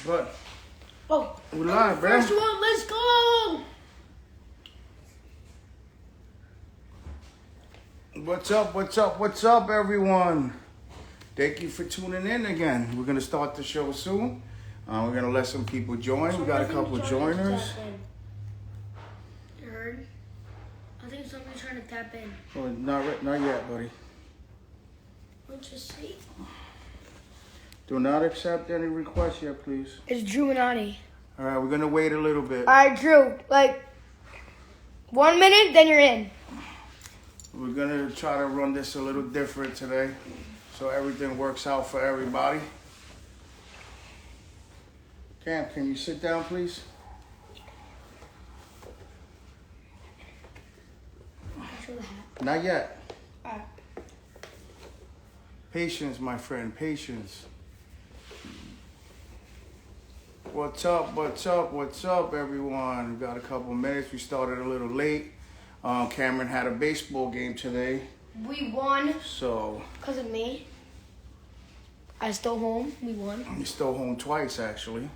What? Oh, We live, bro. First one, let's go. What's up? What's up? What's up, everyone? Thank you for tuning in again. We're gonna start the show soon. We're gonna let some people join. We got a couple joiners. You heard? I think somebody's trying to tap in. Oh, not yet, buddy. Let's just see. Do not accept any requests yet, please. It's Drew and Ani. All right, we're gonna wait a little bit. All right, Drew. Like 1 minute, then you're in. We're gonna try to run this a little different today, so everything works out for everybody. Cam, can you sit down, please? Not yet. All right. Patience, my friend, patience. What's up, what's up, what's up, everyone? We got a couple minutes. We started a little late. Camren had a baseball game today. We won. So. Because of me. I stole home. We won. He stole home twice, actually.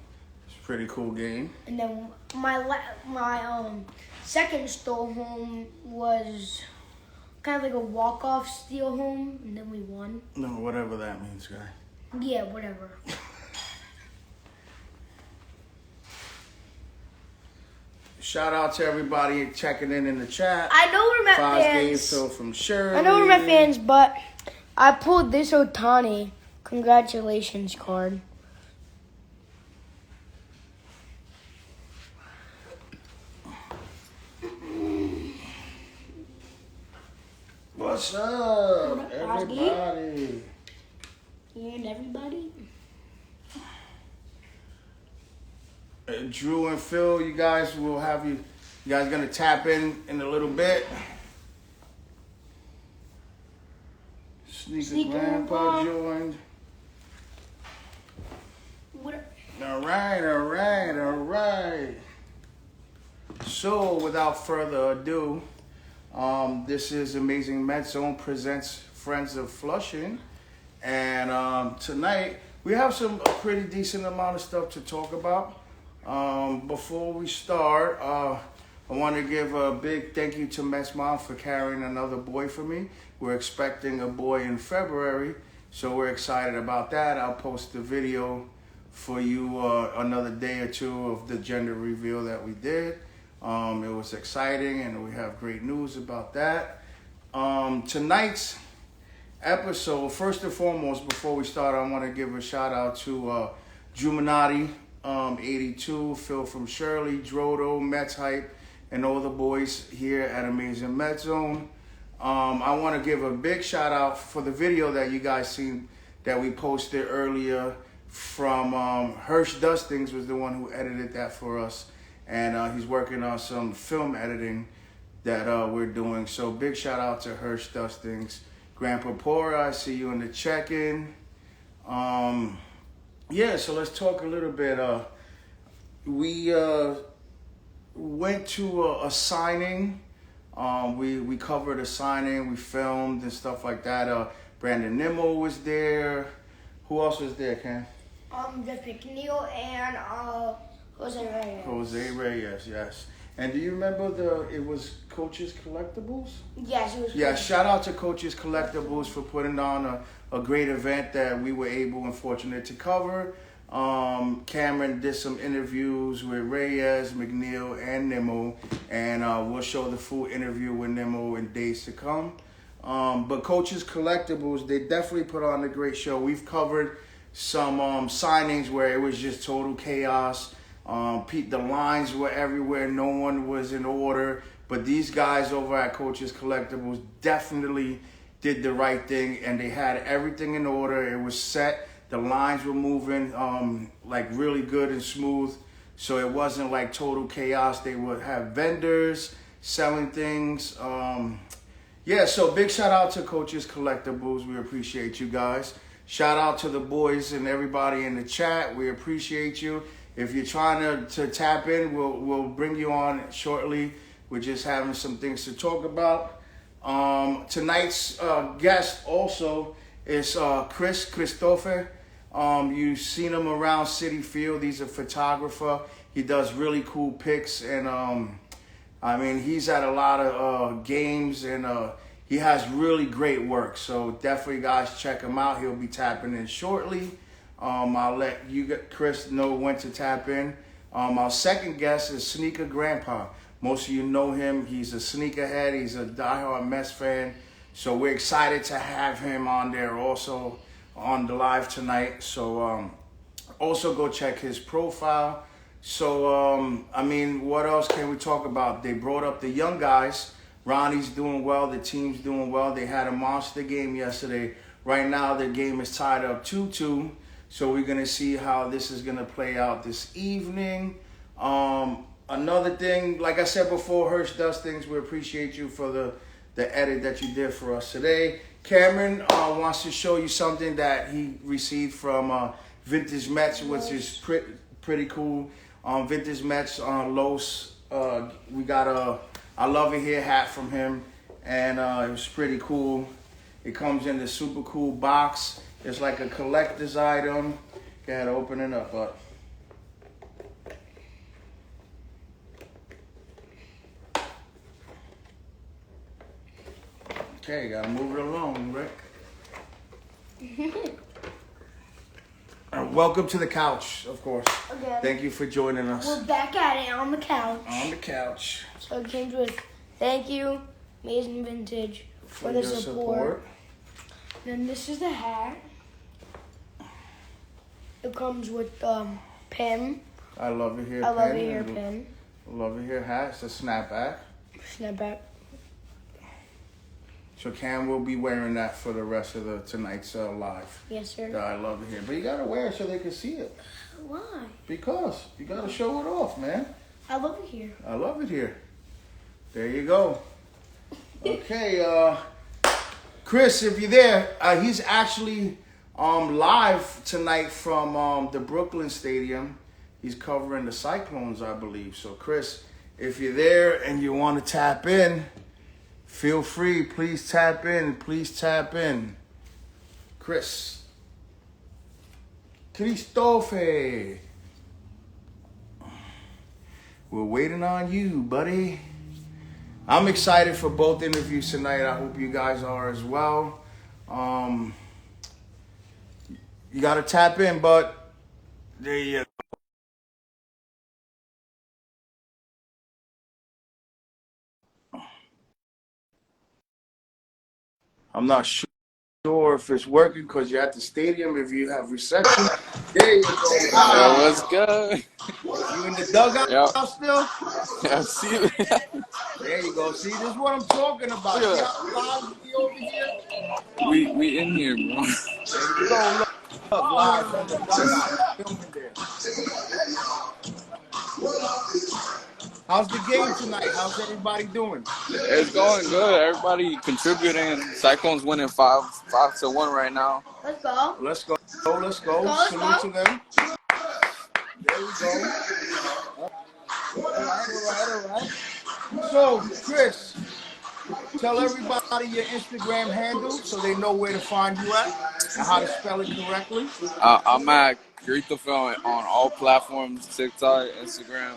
It's a pretty cool game. And then my second stole home was kind of like a walk-off steal home, and then we won. No, whatever that means, guy. Yeah, whatever. Shout out to everybody checking in the chat. I know we're Met Five fans. games so from Shirley. I know we're Met fans, but I pulled this Otani congratulations card. What's up, What up, everybody? And everybody. Drew and Phil, you guys will have you guys gonna tap in a little bit. Sneaker Grandpa joined. All right. So, without further ado, this is Amazing Met Zone presents Friends of Flushing, and tonight we have a pretty decent amount of stuff to talk about. Before we start, I want to give a big thank you to Mets Mom for carrying another boy for me. We're expecting a boy in February, so we're excited about that. I'll post the video for you another day or two of the gender reveal that we did. It was exciting, and we have great news about that. Tonight's episode, first and foremost, before we start, I want to give a shout out to Jumanati, 82, Phil from Shirley, Drodo, Mets Hype, and all the boys here at Amazing Met Zone. I want to give a big shout out for the video that you guys seen that we posted earlier from Hirsh Dustings was the one who edited that for us, and he's working on some film editing that we're doing. So big shout out to Hirsh Dustings. Grandpa Pora, I see you in the check-in. Yeah, so let's talk a little bit. We went to a signing. We covered a signing. We filmed and stuff like that. Brandon Nimmo was there. Who else was there, Ken? Jeff McNeil and Jose Reyes. Jose Reyes, yes. And do you remember it was Coach's Collectibles? Yes, it was. Yeah, shout out to Coach's Collectibles for putting on a great event that we were able and fortunate to cover. Camren did some interviews with Reyes, McNeil, and Nimmo, and we'll show the full interview with Nimmo in days to come. But Coach's Collectibles, they definitely put on a great show. We've covered some signings where it was just total chaos. The lines were everywhere. No one was in order. But these guys over at Coach's Collectibles definitely did the right thing, and they had everything in order. It was set. The lines were moving like really good and smooth. So it wasn't like total chaos. They would have vendors selling things. Yeah, so big shout out to Coach's Collectibles. We appreciate you guys. Shout out to the boys and everybody in the chat. We appreciate you. If you're trying to tap in, we'll bring you on shortly. We're just having some things to talk about. Tonight's guest also is Christopher. You've seen him around City Field. He's a photographer. He does really cool pics, and I mean, he's at a lot of games, and he has really great work. So definitely, guys, check him out. He'll be tapping in shortly. I'll let you, Chris, know when to tap in. Our second guest is Sneaker Grandpa. Most of you know him. He's a sneakerhead. He's a diehard Mets fan. So we're excited to have him on there also on the live tonight. So also go check his profile. So, I mean, what else can we talk about? They brought up the young guys. Ronnie's doing well. The team's doing well. They had a monster game yesterday. Right now, their game is tied up 2-2. So we're going to see how this is going to play out this evening. Another thing, like I said before, Hirsh does things. We appreciate you for the edit that you did for us today. Camren wants to show you something that he received from Vintage Mets, which is pretty cool. Vintage Mets on Los. We got a I Love It Here hat from him, and it was pretty cool. It comes in this super cool box. It's like a collector's item. Go ahead, open it up, bud. Okay, gotta move it along, Rick. Welcome to the couch, of course. Again. Thank you for joining us. We're back at it on the couch. On the couch. So it came with thank you, Amazing Vintage, for the support. Then this is the hat. It comes with pin. I Love It Here I pin. Love It Here pin. Love It Here hat. It's a snapback. Snapback. So Cam will be wearing that for the rest of tonight's live. Yes, sir. I Love It Here. But you gotta wear it so they can see it. Why? Because you gotta show it off, man. I love it here. I love it here. There you go. Okay, Chris, if you're there, he's actually live tonight from the Brooklyn Stadium. He's covering the Cyclones, I believe. So, Chris, if you're there and you want to tap in, feel free. Please tap in. Please tap in. Chris. Christophe. We're waiting on you, buddy. I'm excited for both interviews tonight. I hope you guys are as well. You got to tap in, but there you go. I'm not sure if it's working because you're at the stadium. If you have reception, there you go. Yo, what's good? You in the dugout still? Yeah, see you. There you go. See, this is what I'm talking about. Yeah. See how loud we over here? We in here, bro. There you go. Look live from the dugout. Filming there. How's the game tonight? How's everybody doing? It's going good. Everybody contributing. Cyclones winning 5-1 right now. Let's go. Let's go. Let's go. Let's Salute go. to them. There we go. All right. So, Chris, tell everybody your Instagram handle so they know where to find you at and how to spell it correctly. I'm at Gritofe on all platforms: TikTok, Instagram.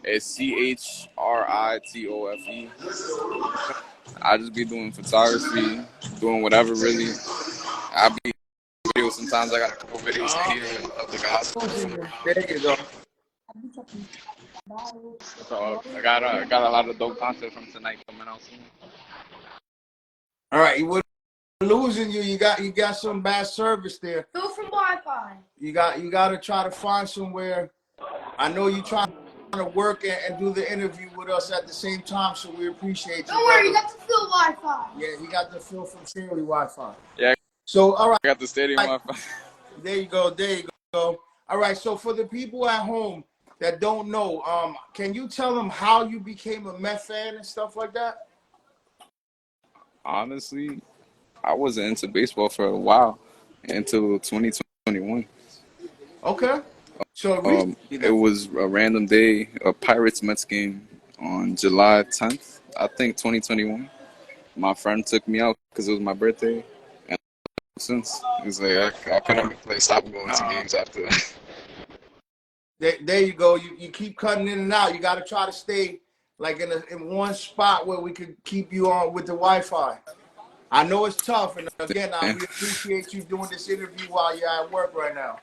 It's CHRITOFE. I just be doing photography, doing whatever really. I be videos sometimes. I got a couple videos here of the guys. There you go. So I got a lot of dope content from tonight coming out soon. All right, we're losing you. You got some bad service there. Go from Wi-Fi. You got to try to find somewhere. I know you trying to work and do the interview with us at the same time, so we appreciate you. Don't worry, you got the full Wi-Fi. Yeah, he got the feel from Shirley Wi-Fi. Yeah. So, all right. I got the stadium Wi-Fi. There you go. All right, so for the people at home that don't know, can you tell them how you became a Met fan and stuff like that? Honestly, I wasn't into baseball for a while, until 2021. Okay. So it was a random day, a Pirates Mets game on July 10th, I think 2021. My friend took me out because it was my birthday, and since. It's like I couldn't play. Stop going to games after that. There you go. You keep cutting in and out. You got to try to stay like in one spot where we could keep you on with the Wi-Fi. I know it's tough, and again, we appreciate you doing this interview while you're at work right now.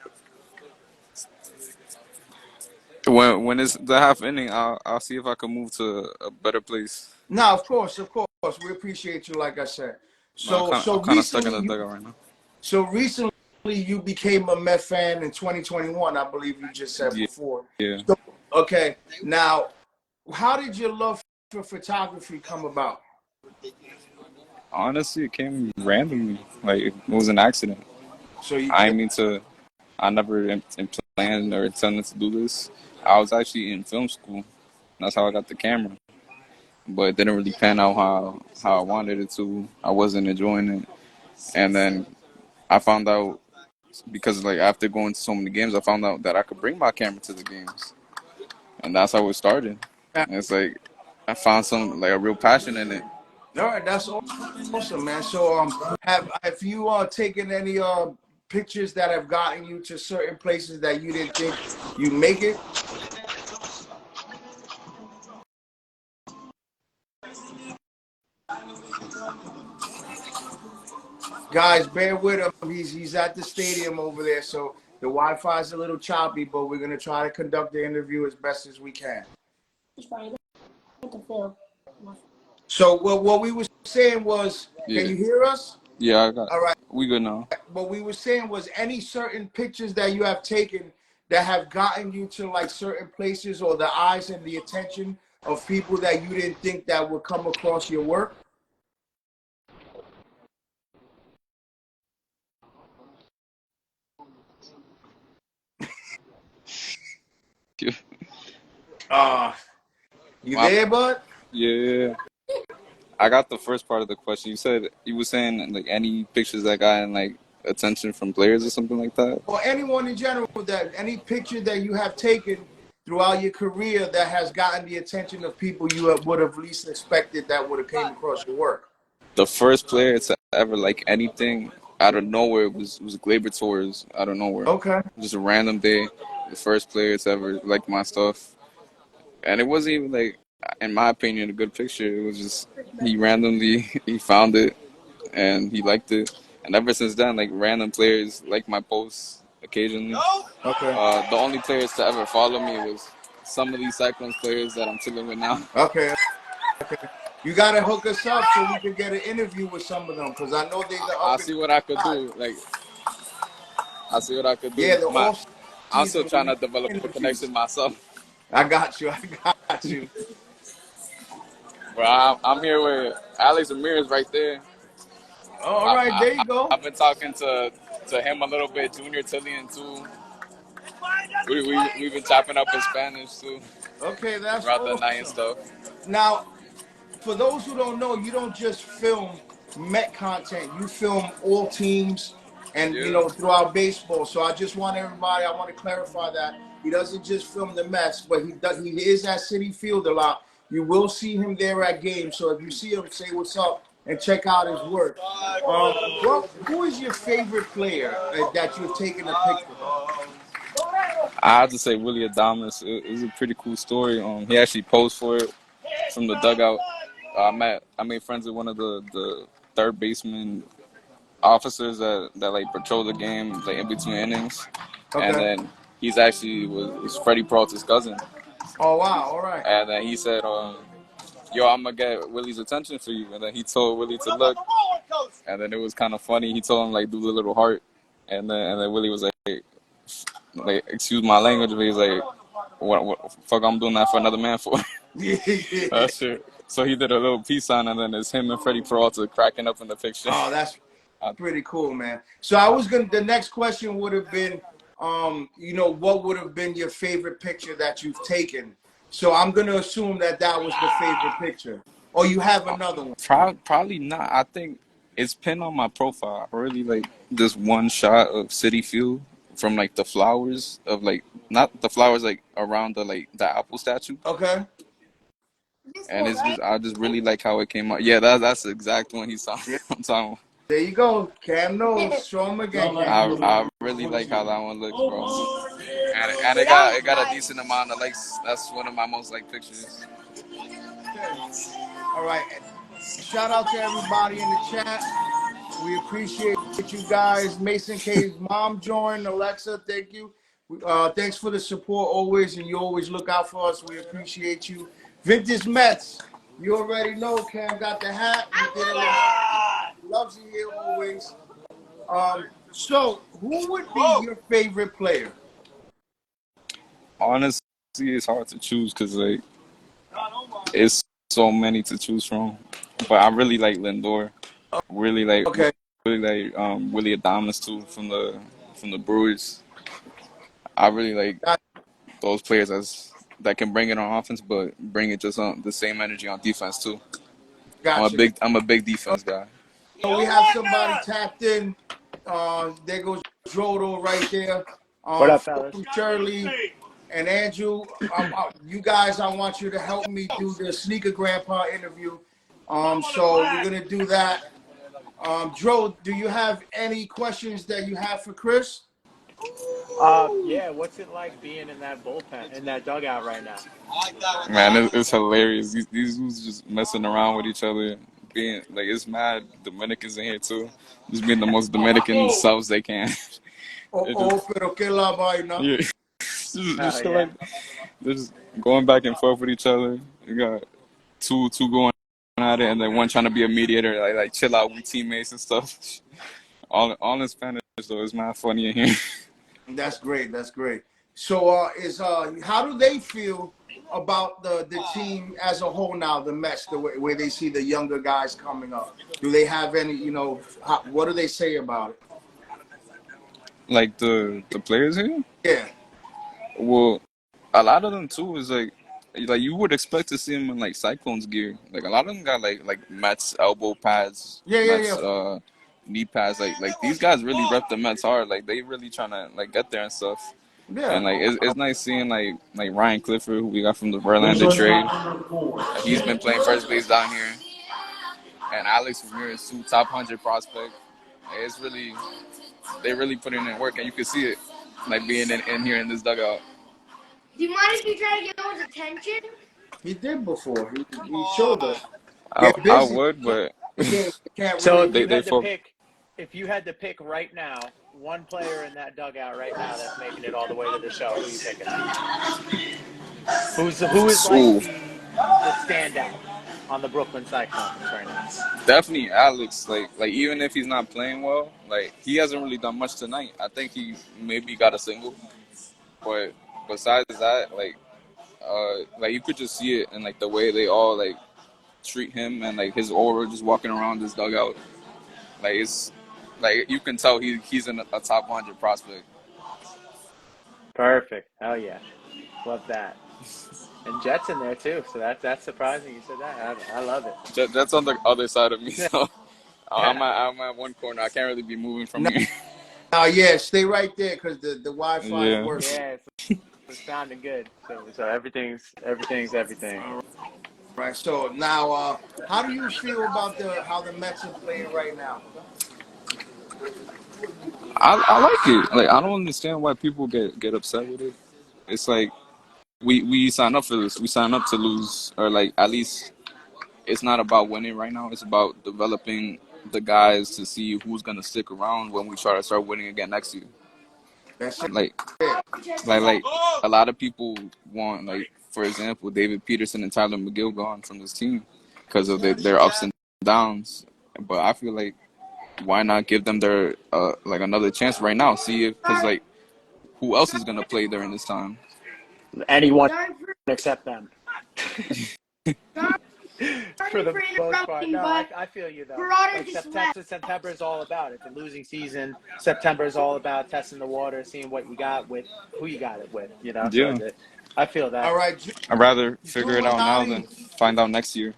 When it's the half inning, I'll see if I can move to a better place. No, of course, we appreciate you. Like I said, But I'm kind of stuck in the dugout right now. So recently you became a Met fan in 2021, I believe you just said before. Yeah. So, okay, now how did your love for photography come about? Honestly, it came randomly. Like it was an accident. So you I mean to. I never planned or intended to do this. I was actually in film school. That's how I got the camera. But it didn't really pan out how I wanted it to. I wasn't enjoying it. And then I found out, because like after going to so many games, I found out that I could bring my camera to the games. And that's how it started. And it's like I found some like a real passion in it. all right, that's awesome, man. So have you taken any pictures that have gotten you to certain places that you didn't think you make it? Guys, bear with him. He's at the stadium over there, so the Wi-Fi is a little choppy, but we're gonna try to conduct the interview as best as we can. So what we were saying was, Yeah. Can you hear us? Yeah, I got. All right. We good now. What we were saying was, any certain pictures that you have taken that have gotten you to like certain places, or the eyes and the attention of people that you didn't think that would come across your work? You there, bud? Yeah. I got the first part of the question. You were saying like any pictures that got in like attention from players or something like that? Or anyone in general, that any picture that you have taken throughout your career that has gotten the attention of people you would have least expected that would have came across your work? The first player to ever like anything out of nowhere was Glaber Torres out of nowhere. Okay. Just a random day. The first player to ever like my stuff. And it wasn't even like, in my opinion, a good picture. It was just he randomly he found it and he liked it. And ever since then, like random players like my posts occasionally. Okay. The only players to ever follow me was some of these Cyclones players that I'm chilling with now. Okay. You gotta hook us up so we can get an interview with some of them, because I know they're the I'll see what I could do. Like, I'll see what I could do. Yeah, the off I'm still trying to develop a connection myself. I got you. Bro, I'm here with Alex Ramirez right there. All right, there you go. I've been talking to him a little bit, Junior Tillian too. We've been chopping up in Spanish too. Okay, that's throughout awesome. the night and stuff. Now, for those who don't know, you don't just film Met content. You film all teams and, throughout baseball. So I just want everybody, I want to clarify that he doesn't just film the Mets, but he is at Citi Field a lot. You will see him there at games. So if you see him, say what's up and check out his work. Who is your favorite player that you've taken a picture of? I have to say Willie Adames. It was a pretty cool story. He actually posed for it from the dugout. I made friends with one of the third baseman officers that like patrol the game like in between innings. Okay. And then he's actually was Freddie Peralta's cousin. Oh wow! All right. And then he said, "Yo, I'm gonna get Willie's attention for you." And then he told Willie to look. And then it was kind of funny. He told him like do the little heart, and then Willie was like excuse my language, but he's like, what fuck I'm doing that for another man for? That's true. So he did a little peace sign, and then it's him and Freddie Peralta cracking up in the picture. Oh, that's pretty cool, man. So the next question would have been, what would have been your favorite picture that you've taken? So I'm gonna assume that was the favorite picture, or you have another one. Probably not. I think it's pinned on my profile. I really like this one shot of Citi Field from like the flowers of like not the flowers like around the Apple statue. Okay. And it's just I just really like how it came out. Yeah, that's the exact one he's talking. I'm talking. There you go. Cam knows. Show him again, Cam. I really like how that one looks, bro. And That it was got a nice. decent amount of likes. That's one of my most liked pictures. Okay. All right. Shout out to everybody in the chat. We appreciate you guys. Mason K's mom joined. Alexa, thank you. Thanks for the support always, and you always look out for us. We appreciate you. Vintage Mets. You already know Cam got the hat. He did a little. He loves you here always. So who would be your favorite player? Honestly, it's hard to choose because like it's so many to choose from. But I really like Lindor. Really like Okay. Willie Adames too from the Brewers. I really like Got, those players as that can bring it on offense, but bring it just on the same energy on defense too. gotcha. I'm a big defense guy. So we have somebody tapped in. There goes Drodo right there. What up, From fellas? Shirley and Andrew. You guys, I want you to help me do the Sneaker Grandpa interview. So we're gonna do that. Dro, do you have any questions that you have for Chris? Yeah, what's it like being in that bullpen, in that dugout right now? Man, it's hilarious. These dudes just messing around with each other, being like it's mad. Dominicans in here too, just being the most Dominican selves they can. Oh, They're oh, just pero que la vaina. yeah, just Oh, feel yeah. like they're just going back and forth with each other. You got two going at it, and then one trying to be a mediator, like chill out with teammates and stuff. All in Spanish, so it's mad funny in here. That's great. That's great. So, how do they feel about the team as a whole now? The Mets, the way where they see the younger guys coming up. Do they have any? What do they say about it? Like the players here. Yeah, Well, a lot of them too is like you would expect to see them in like Cyclones gear. Like a lot of them got like Mets elbow pads, yeah. Mets knee pads. Like these guys really rep the Mets hard. Like they really trying to like get there and stuff. Yeah. And like it's nice seeing like Ryan Clifford, who we got from the Verlander trade. He's been playing first base down here, and Alex Ramirez, too, top 100 prospect. It's really they really putting in work, and you can see it like being in here in this dugout. Do you mind if you try to get no one's attention? He did before. He showed us. They're I busy. would, but Can't So really. if you they had to focus. pick, if you had to pick right now, one player in that dugout right now that's making it all the way to the show, who are you picking? Who is like Ooh, the standout on the Brooklyn Cyclones right now? definitely Alex. Like even if he's not playing well, like he hasn't really done much tonight. I think he maybe got a single, but besides that, like you could just see it in like the way they all like treat him and like his aura just walking around this dugout. Like it's like you can tell he's in a top 100 prospect. Perfect. Hell yeah, love that. And Jet's in there too, so that's surprising you said that. I love it. That's on the other side of me. So Yeah. I'm at one corner. I can't really be moving from here. Yeah, stay right there because the Wi-Fi is Yeah. working. Yeah, it's sounding good. So everything's everything. All right. So now, how do you feel about how the Mets are playing right now? I like it. Like I don't understand why people get upset with it. It's like we sign up for this. We sign up to lose, or like at least it's not about winning right now. It's about developing the guys to see who's gonna stick around when we try to start winning again next year. That's Like it. like a lot of people want like for example David Peterson and Tyler McGill gone from this team because of their ups and downs. But I feel like why not give them their like another chance right now? See if because like who else is gonna play during this time? Anyone Sorry for, except them. For sorry the for most part. interrupting, No, but I feel you though. Drodo Like just left. September is all about. It's a losing season. September is all about testing the water, seeing what you got with who you got it with. You know, Yeah, I feel All that. right, I'd rather Drew figure it out now Minotti. than find out next year.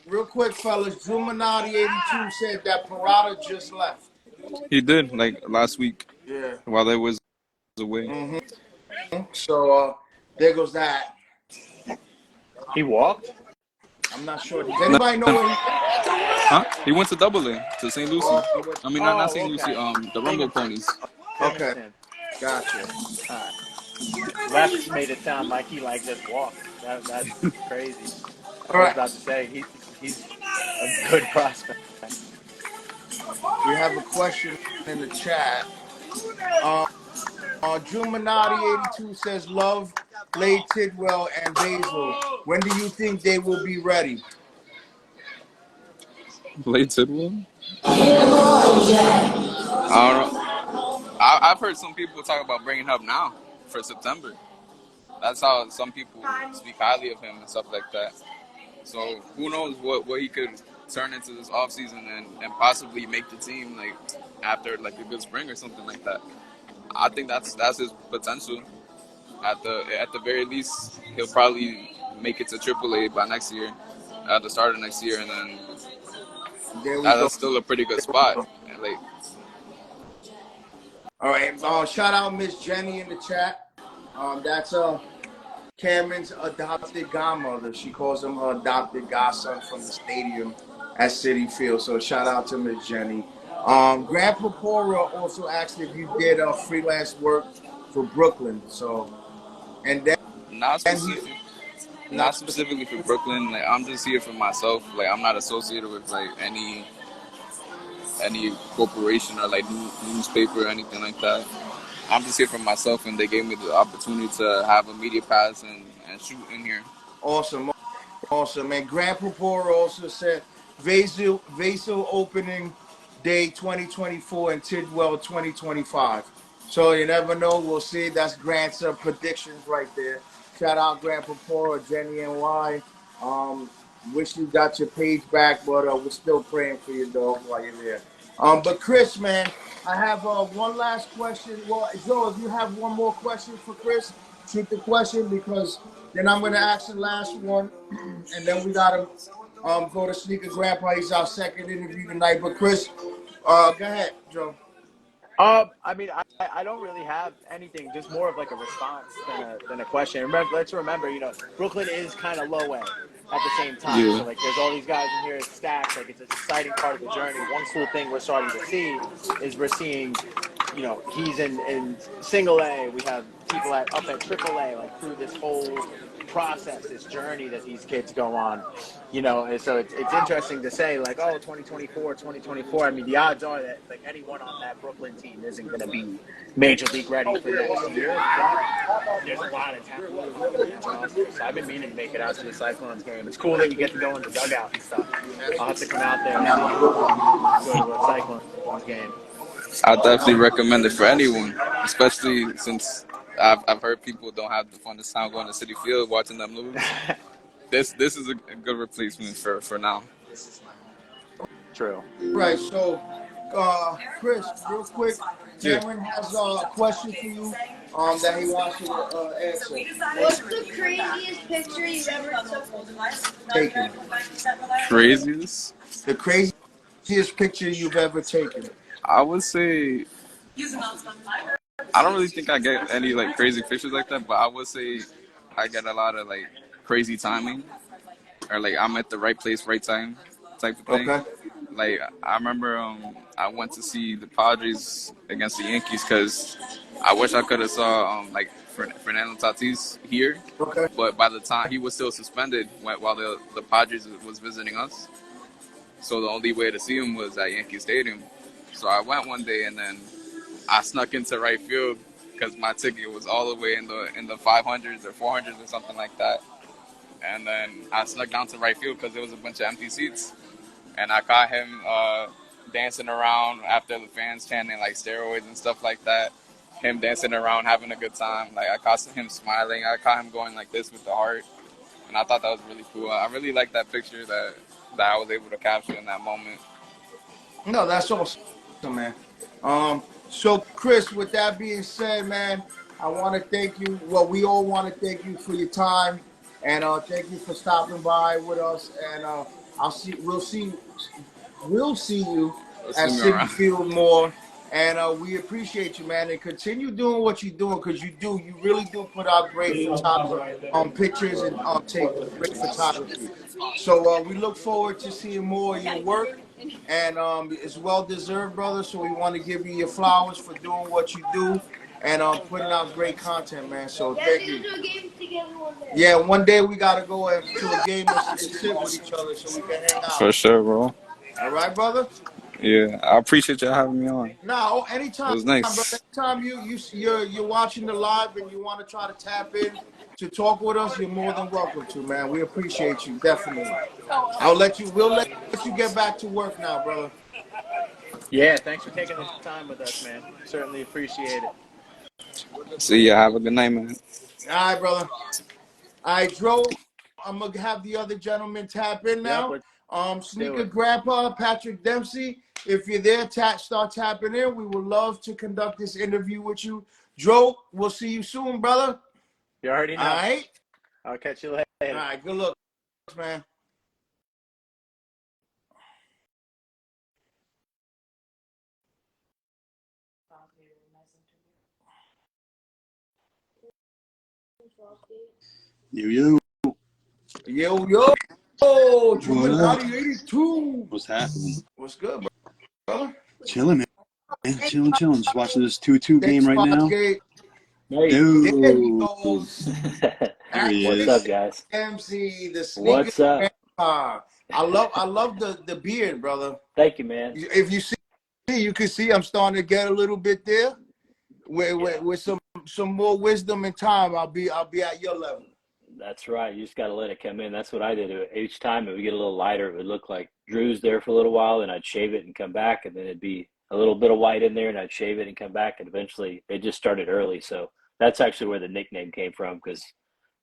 Real quick, fellas. Drew Minotti, 82, said that Parada just left. He did like last week Yeah. while they was away. So there goes that. He walked. I'm not sure. Does anybody know where he went? Huh? He went to Double A to St. Lucie. Oh, he went. I mean, not Oh, St. Lucie. okay. The Rumble Binghamton. Ponies. Okay, Binghamton. gotcha. All right. Lex made it sound like he like just walked. That's crazy. I All was right, about to say he's a good prospect. we have a question in the chat. Uh, Drew Minotti 82 says, "Love, Blade Tidwell, and Basil. When do you think they will be ready?" Late Tidwell? I don't know. I've heard some people talk about bringing him up now for September. That's how some people speak highly of him and stuff like that. So who knows what he could turn into this offseason and possibly make the team like after like a good spring or something like that. I think that's his potential. At the very least, he'll probably make it to AAA by next year, at the start of next year, and then There we go. that's still a pretty good spot. And like, All right. Shout out Miss Jenny in the chat. That's Cameron's adopted godmother. She calls him her adopted godson from the stadium at City Field. So shout out to Miss Jenny. Grandpa Pora also asked if you did freelance work for Brooklyn. So and not then he specific, not not specific. specifically for Brooklyn. Like I'm just here for myself. Like I'm not associated with like any corporation or like newspaper or anything like that. I'm just here for myself, and they gave me the opportunity to have a media pass and shoot in here. Awesome. Awesome. And Grandpa Pora also said Vasil opening day 2024 and Tidwell 2025. So you never know. We'll see. That's Grant's predictions right there. Shout out Grandpa Pora, Jenny and Y. Wish you got your page back, but we're still praying for you, dog, while you're there. But Chris, man, I have one last question. Well, Joe, if you have one more question for Chris, shoot the question because then I'm gonna ask the last one, and then we gotta go to Sneaker Grandpa. He's our second interview tonight. But Chris, go ahead, Joe. I mean, I don't really have anything, just more of like a response than a question. Remember, let's remember, Brooklyn is kind of low A at the same time. So Yeah. like, there's all these guys in here, it's stacked. Like, it's an exciting part of the journey. One cool thing we're starting to see is we're seeing, he's in single A. We have people up at triple A, like through this whole process, this journey that these kids go on. And so it's interesting to say, like, oh, 2024. I mean, the odds are that like anyone on that Brooklyn team isn't going to be major league ready for next year, but there's a lot of talent on that roster. So I've been meaning to make it out to the Cyclones game. It's cool that you get to go in the dugout and stuff. I'll have to come out there and go to a Cyclones game. I definitely recommend it for anyone, especially since I've heard people don't have the funnest time going to City Field watching them lose. This is a good replacement for now. True. Right. So, Chris, real quick, Yeah. Camren has a question for you that he wants you to answer. What's the craziest picture you've ever Taken. Craziest? The craziest picture you've ever taken. I would say I don't really think I get any like crazy pictures like that, but I would say I get a lot of like crazy timing, or like I'm at the right place, right time type of thing. Okay. Like I remember I went to see the Padres against the Yankees because I wish I could have saw like Fernando Tatis here, Okay. but by the time he was still suspended while the Padres was visiting us, so the only way to see him was at Yankee Stadium. So I went one day and then I snuck into right field because my ticket was all the way in the 500s or 400s or something like that. And then I snuck down to right field because there was a bunch of empty seats. And I caught him dancing around after the fans chanting like steroids and stuff like that. Him dancing around, having a good time. Like I caught him smiling. I caught him going like this with the heart. And I thought that was really cool. I really liked that picture that I was able to capture in that moment. No, that's awesome, man. So Chris, with that being said, man, I want to thank you. Well, we all want to thank you for your time, and thank you for stopping by with us. And we'll see you Let's at see me City around. Field more. And we appreciate you, man. And continue doing what you're doing because you really do put out great photography, pictures and take great photography. So we look forward to seeing more of your work, and it's well deserved, brother. So we want to give you your flowers for doing what you do and putting out great content, man. So thank you. Yeah, one day we gotta go to a game and sit with each other so we can hang For out. sure, bro. All right, brother. Yeah, I appreciate y'all having me on. No, It anytime, was bro. nice. Anytime you're watching the live and you want to try to tap in to talk with us, you're more than welcome to, man. We appreciate you definitely. We'll let you get back to work now, brother. Yeah, thanks for taking the time with us, man. Certainly appreciate it. See ya. Have a good night, man. All right, brother. All right, Dro. I'm gonna have the other gentleman tap in Yep, now. let's do Sneaker it. Grandpa, Patrick Dempsey. If you're there, start tapping in. We would love to conduct this interview with you. Dro, we'll see you soon, brother. You already All know. right. I'll catch you All later. right. Good luck, man. Yo. Yo. Juvenati 82. What's happening? What's good, brother? Chilling, man. Chilling. Just watching this 2-2 game right now. Gate. Hey, There he Dude. goes. There he what's is. up, guys? MC, the sneaker. What's up? I love the beard, brother. Thank you, man. If you see, you can see I'm starting to get a little bit there. With some more wisdom and time, I'll be at your level. That's right. You just got to let it come in. That's what I did. Each time it would get a little lighter. It would look like Drew's there for a little while, and I'd shave it and come back, and then it'd be a little bit of white in there, and I'd shave it and come back, and eventually it just started early. So that's actually where the nickname came from, because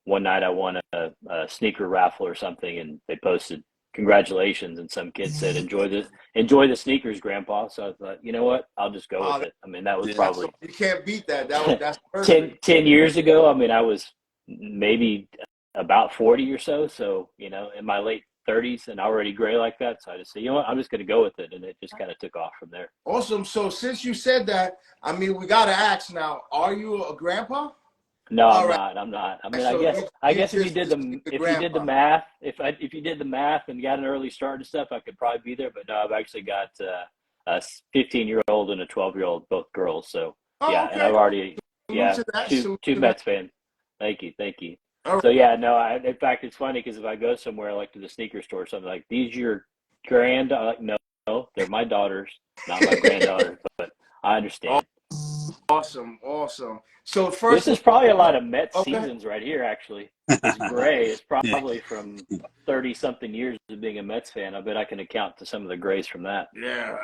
one night I won a sneaker raffle or something, and they posted congratulations, and some kid said enjoy the sneakers, Grandpa. So I thought, you know what, I'll just go with it. I mean, that was probably you can't beat that. That's perfect. 10 years ago. I mean, I was maybe about 40 or so, in my late 30s and already gray like that. So I just said, you know what, I'm just going to go with it, and it just kind of took off from there. Awesome. So since you said that, I mean, we got to ask now, are you a grandpa? No, I'm not. I mean, So I guess if you did grandpa. if you did the math and got an early start and stuff, I could probably be there. But no, I've actually got a 15-year-old and a 12-year-old, both girls. So yeah, okay. and I've already two Mets fans. Thank you. Right. So yeah, no, in fact, it's funny because if I go somewhere like to the sneaker store or something, like, these your grand, like, no, they're my daughters, not my granddaughters. But I understand. Awesome. So first, This is probably a lot of Mets seasons right here. Actually, it's gray. It's probably from 30-something years of being a Mets fan. I bet I can account to some of the grays from that. Yeah,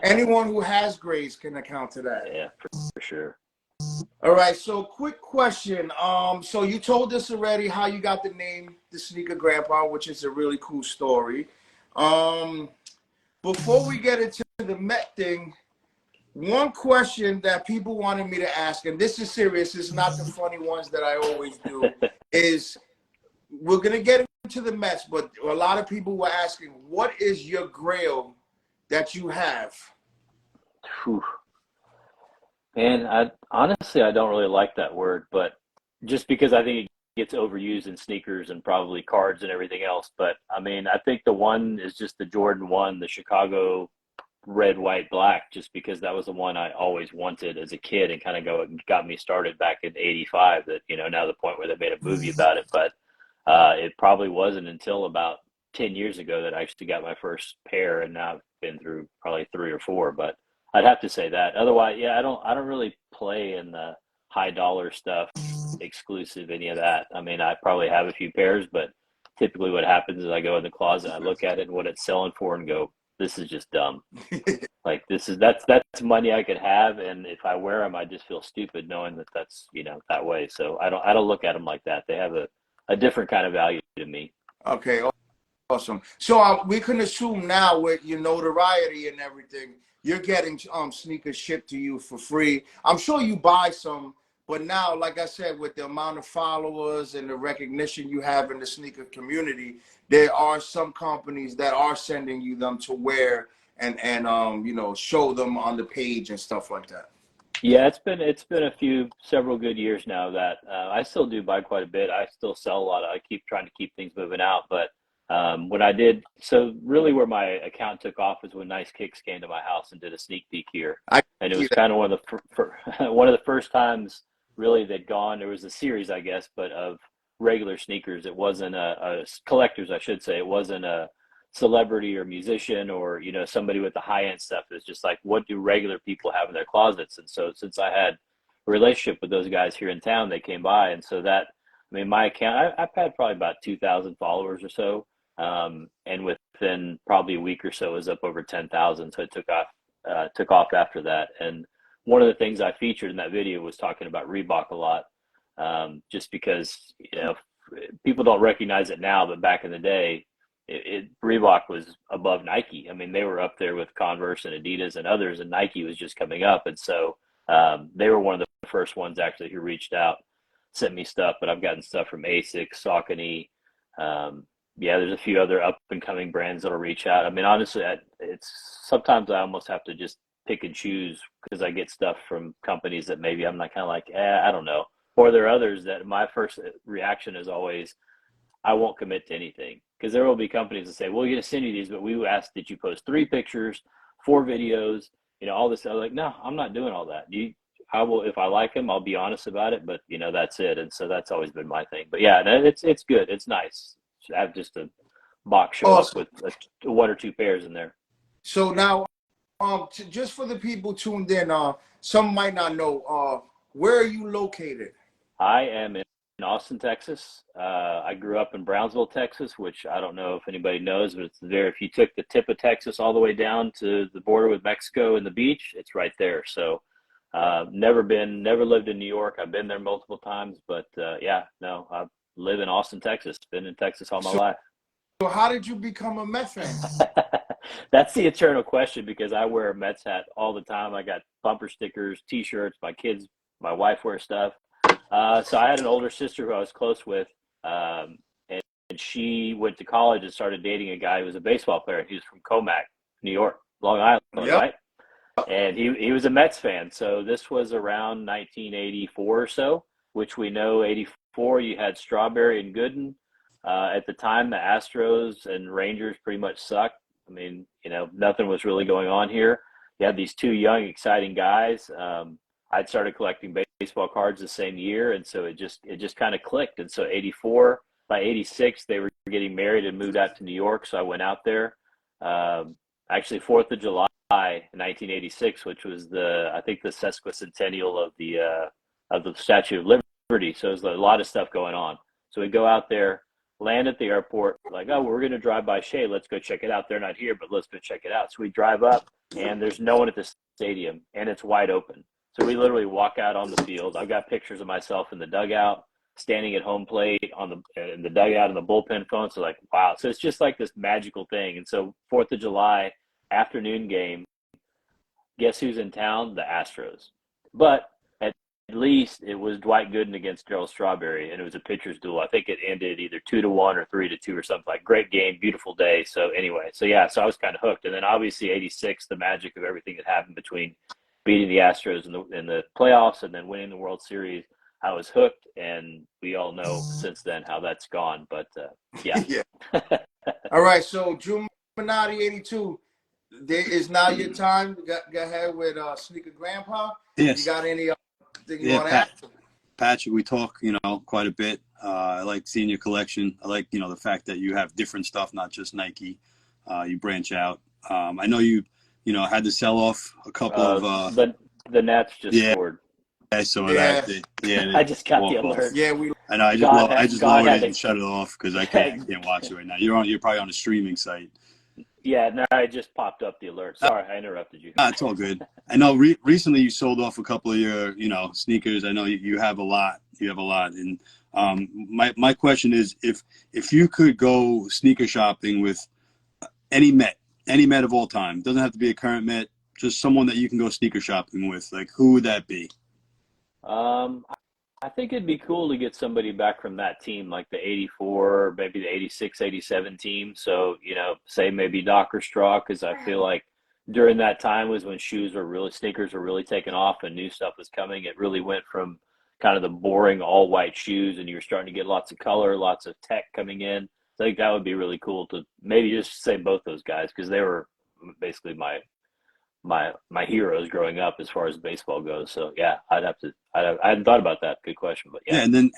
anyone who has grays can account to that. Yeah, for sure. All right. So quick question. So you told us already how you got the name, the Sneaker Grandpa, which is a really cool story. Before we get into the Met thing, one question that people wanted me to ask, and this is serious, it's not the funny ones that I always do, is we're going to get into the Mets, but a lot of people were asking, what is your grail that you have? Whew. Man, honestly, I don't really like that word, but just because I think it gets overused in sneakers and probably cards and everything else. But I mean, I think the one is just the Jordan 1, the Chicago red, white, black, just because that was the one I always wanted as a kid, and kind of got me started back in '85. That, now the point where they made a movie about it. But it probably wasn't until about 10 years ago that I actually got my first pair, and now I've been through probably 3 or 4. But I'd have to say that. Otherwise, yeah, I don't really play in the high dollar stuff, exclusive, any of that. I mean, I probably have a few pairs, but typically what happens is I go in the closet, I look at it and what it's selling for, and go, this is just dumb. Like, that's money I could have, and if I wear them, I just feel stupid knowing that that's that way. So I don't look at them like that. They have a different kind of value to me. Okay, awesome. So we can assume now, with your notoriety and everything, you're getting sneakers shipped to you for free. I'm sure you buy some, but now, like I said, with the amount of followers and the recognition you have in the sneaker community, there are some companies that are sending you them to wear and show them on the page and stuff like that. Yeah, it's been several good years now that I still do buy quite a bit. I still sell a lot. I keep trying to keep things moving out, but when I did, so really where my account took off was when Nice Kicks came to my house and did a sneak peek here, I and it see was that. kind of one of one of the first times really they'd gone. There was a series, I guess, but of regular sneakers. It wasn't a collectors, I should say. It wasn't a celebrity or musician or somebody with the high end stuff. It's just like, what do regular people have in their closets? And so since I had a relationship with those guys here in town, they came by, and so that, I mean, my account, I've had probably about 2,000 followers or so, and within probably a week or so, it was up over 10,000. So it took off after that. And one of the things I featured in that video was talking about Reebok a lot, just because people don't recognize it now, but back in the day, Reebok was above Nike. I mean, they were up there with Converse and Adidas and others, and Nike was just coming up. And so they were one of the first ones actually who reached out, sent me stuff. But I've gotten stuff from Asics, Saucony. Yeah, there's a few other up and coming brands that'll reach out. I mean, honestly, it's sometimes I almost have to just pick and choose because I get stuff from companies that maybe I'm not kind of like, I don't know. Or there are others that my first reaction is always, I won't commit to anything, because there will be companies that say, "Well, we're going to send you these, but we ask that you post 3 pictures, 4 videos, all this." I'm like, "No, I'm not doing all that. I will, if I like them, I'll be honest about it, but that's it." And so that's always been my thing. But yeah, no, it's good. It's nice to have just a box show up Awesome. with 1 or 2 pairs in there. So now, just for the people tuned in, some might not know, where are you located? I am in Austin, Texas. I grew up in Brownsville, Texas, which I don't know if anybody knows, but it's there. If you took the tip of Texas all the way down to the border with Mexico and the beach, it's right there. So, never lived in New York. I've been there multiple times, but yeah, no, I live in Austin, Texas. Been in Texas all my So, life. so how did you become a Met fan? That's the eternal question, because I wear a Mets hat all the time. I got bumper stickers, T-shirts. My kids, my wife wears stuff. So I had an older sister who I was close with, and she went to college and started dating a guy who was a baseball player. He was from Comac, New York, Long Island, Yep. right? And he was a Mets fan. So this was around 1984 or so, which we know 84, you had Strawberry and Gooden. At the time, the Astros and Rangers pretty much sucked. I mean, nothing was really going on here. You had these 2 young, exciting guys. I'd started collecting baseball cards the same year, and so it just kind of clicked. And so 84, by 86, they were getting married and moved out to New York. So I went out there. Actually, 4th of July, 1986, which was I think the sesquicentennial of the Statue of Liberty. So there's a lot of stuff going on. So we go out there, land at the airport, like, oh, we're going to drive by Shea. Let's go check it out. They're not here, but let's go check it out. So we drive up, and there's no one at the stadium, and it's wide open. So we literally walk out on the field. I've got pictures of myself in the dugout, standing at home plate, in the dugout, in the bullpen phone. So like, wow. So it's just like this magical thing. And so 4th of July afternoon game, guess who's in town? The Astros. But at least it was Dwight Gooden against Darryl Strawberry, and it was a pitcher's duel. I think it ended either 2-1 or 3-2 or something. Like, great game, beautiful day. So anyway, so yeah, so I was kind of hooked. And then obviously 86, the magic of everything that happened between beating the Astros in the playoffs and then winning the World Series, I was hooked, and we all know since then how that's gone. But yeah. Yeah. All right. So Drew Minotti, 82. There is now your time. Go ahead with Sneaker Grandpa. Yes. You got any thing you Yeah, want to add? Patrick, we talk, quite a bit. I like seeing your collection. I like, the fact that you have different stuff, not just Nike. You branch out. I know you had to sell off a couple of. The Nats just scored. I saw Yeah. that. Yeah, I just got the alert. Yeah, we. I know. I just lowered it and shut it off because I can't watch it right now. You're probably on a streaming site. Yeah, no, I just popped up the alert. Sorry, I interrupted you. It's all good. I know. Recently, you sold off a couple of your, sneakers. I know you have a lot. You have a lot, and my question is, if you could go sneaker shopping with any Met of all time, doesn't have to be a current Met, just someone that you can go sneaker shopping with, like, who would that be? I think it'd be cool to get somebody back from that team, like the 84, maybe the 86, 87 team. So, say maybe Doc or Straw, because I feel like during that time was when sneakers were really taking off and new stuff was coming. It really went from kind of the boring all white shoes, and you were starting to get lots of color, lots of tech coming in. I think that would be really cool to maybe just say both those guys, because they were basically my heroes growing up as far as baseball goes. So yeah, I hadn't thought about that. Good question, but yeah. Yeah, and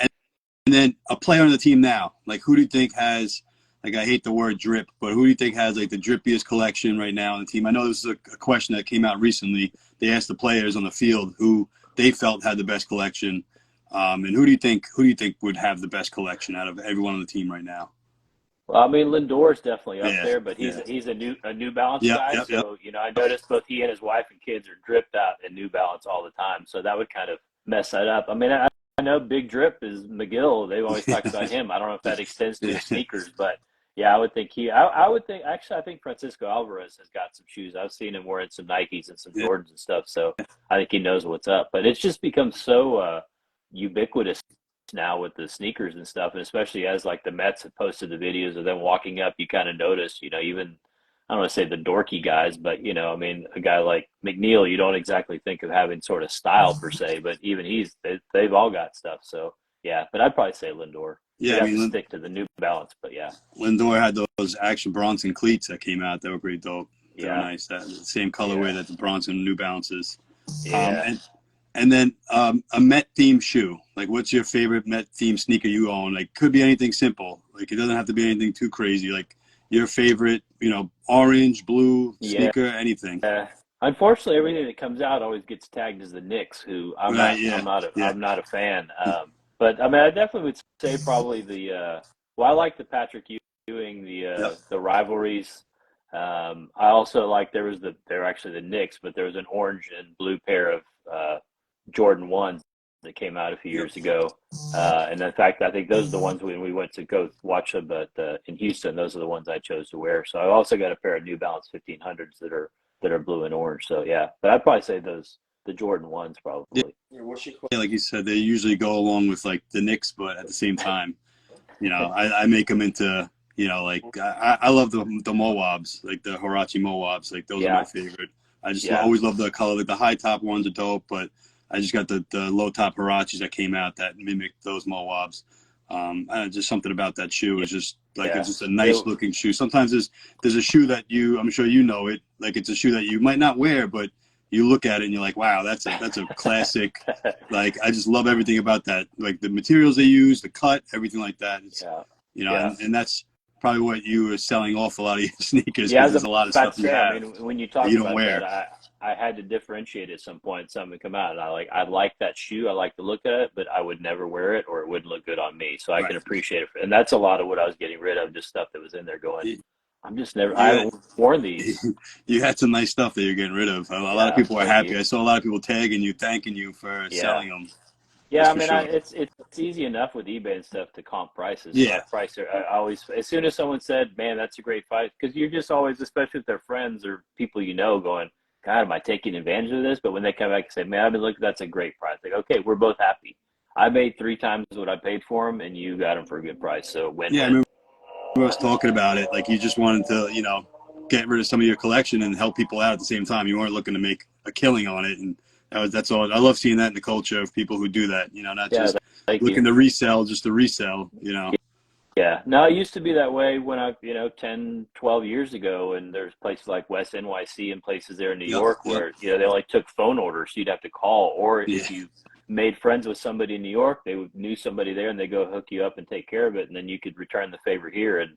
then a player on the team now, like who do you think has, like, I hate the word drip, but who do you think has like the drippiest collection right now on the team? I know this is a question that came out recently. They asked the players on the field who they felt had the best collection, and who do you think would have the best collection out of everyone on the team right now? Well, I mean, Lindor's definitely up Yeah, there, but he's a New Balance guy. Yep. So I noticed both he and his wife and kids are dripped out in New Balance all the time. So that would kind of mess that up. I mean, I know Big Drip is McGill. They've always talked about him. I don't know if that extends to his sneakers, but yeah, I would think I would think, actually, I think Francisco Alvarez has got some shoes. I've seen him wearing some Nikes and some Jordans and stuff. So I think he knows what's up. But it's just become so ubiquitous now with the sneakers and stuff, and especially as like the Mets have posted the videos of them walking up, you kind of notice, even, I don't want to say the dorky guys, but I mean, a guy like McNeil, you don't exactly think of having sort of style per se, but even they've all got stuff. So yeah, but I'd probably say Lindor. Yeah, You'd have to stick to the New Balance, but yeah. Lindor had those Action Bronson cleats that came out. They were pretty dope. They were nice. That the same colorway that the Bronson New Balances. Yeah. And then a Met themed shoe. Like, what's your favorite Met themed sneaker you own? Like, could be anything simple. Like, it doesn't have to be anything too crazy. Like, your favorite, orange, blue sneaker, anything. Unfortunately, everything that comes out always gets tagged as the Knicks, who I'm not a fan. But I mean, I definitely would say probably I like the Patrick Ewing, the rivalries. I also like they're actually the Knicks, but there was an orange and blue pair of Jordan 1s that came out a few years ago. And in fact, I think those are the ones when we went to go watch them in Houston, those are the ones I chose to wear. So I also got a pair of New Balance 1500s that are blue and orange. So yeah, but I'd probably say the Jordan 1s probably. Yeah, like you said, they usually go along with like the Knicks, but at the same time, I make them into, like I love the Moabs, like the Huarache Moabs, like those are my favorite. I just always love the color. Like the high top ones are dope, but I just got the low top Huaraches that came out that mimic those Moabs. Just something about that shoe is just like it's just a nice looking shoe. Sometimes there's a shoe that I'm sure you know it, like it's a shoe that you might not wear, but you look at it and you're like, wow, that's a classic. Like, I just love everything about that. Like the materials they use, the cut, everything like that. It's, and that's probably what you were selling off a lot of your sneakers. Yeah, there's a lot of stuff you have. I mean, when you talk about that, I had to differentiate at some point. Something come out, and I like that shoe. I like to look at it, but I would never wear it, or it wouldn't look good on me. So I can appreciate it, and that's a lot of what I was getting rid of, just stuff that was in there going. I'm just never. I haven't worn these. You had some nice stuff that you're getting rid of. A lot of people are happy. I saw a lot of people tagging you, thanking you for selling them. Yeah, I mean, it's easy enough with eBay and stuff to comp prices. Yeah. So I always, as soon as someone said, "Man, that's a great price," because you're just always, especially with their friends or people going, "God, am I taking advantage of this?" But when they come back and say, "Man, I've been looking, that's a great price," like, okay, we're both happy. I made 3 times what I paid for them, and you got them for a good price. So win-win. Yeah, I remember I was talking about it. Like, you just wanted to, get rid of some of your collection and help people out at the same time. You weren't looking to make a killing on it, and that's all. I love seeing that in the culture of people who do that. Not just looking to resell, just to resell. Yeah. No, it used to be that way when 10, 12 years ago, and there's places like West NYC and places there in New York where, they only took phone orders. So you'd have to call, or if you made friends with somebody in New York, they knew somebody there and they go hook you up and take care of it. And then you could return the favor here. And